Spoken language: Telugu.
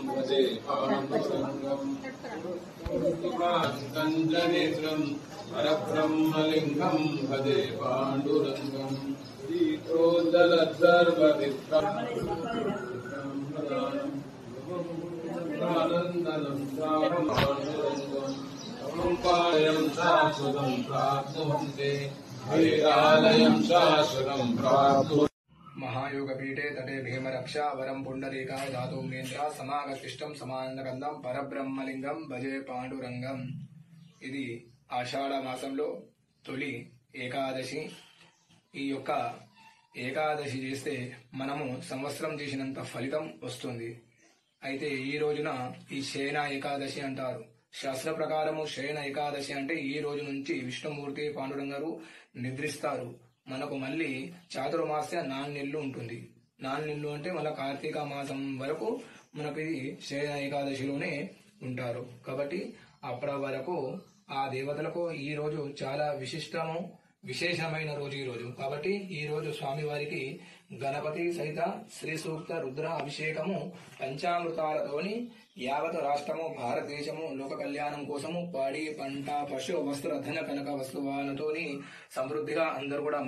భజే పాండురంగం కంజనేత్రం పరబ్రహ్మలింగం భజే పాండురంగం ఆనందనం శాశ్వతం ప్రాప్నువంతే హరిరాలయం శాశ్వతం ప్రాప్ను महायोगपीठे तटे भीमरक्षा वरम पुंडरीकाय धातुम्नेन्द्र समागतिष्ठं समानगंधं పరబ్రహ్మలింగం భజే పాండురంగం. ఇది ఆషాఢ మాసంలో తొలి ఏకాదశి. ఈ యొక్క ఏకాదశి చేస్తే మనము సంవత్సరం చేసినంత ఫలితం వస్తుంది. అయితే ఈ రోజున ఈ శయన ఏకాదశి అంటారు. శాస్త్ర ప్రకారము శయన ఏకాదశి అంటే ఈ రోజు నుంచి విష్ణుమూర్తి పాండురంగారు నిద్రిస్తారు. మనకు మళ్ళీ చాతుర్మాస్య 4 నెలలు ఉంటుంది. 4 నెలలు అంటే మన కార్తీక మాసం వరకు మనకు ఇది శయన ఏకాదశిలోనే ఉంటారు. కాబట్టి అప్పటి వరకు ఆ దేవతలకు ఈ రోజు చాలా విశేషమైన రోజు ఈ రోజు. కాబట్టి ఈ రోజు స్వామివారికి గణపతి సహిత శ్రీ సూక్త రుద్ర అభిషేకము పంచామృతాలతోని యావత్ రాష్ట్రము భారతదేశము లోక కళ్యాణం కోసము పాడి పంట పశు వస్త్ర ధన కనక వస్తువులతోని సమృద్ధిగా అందరూ కూడా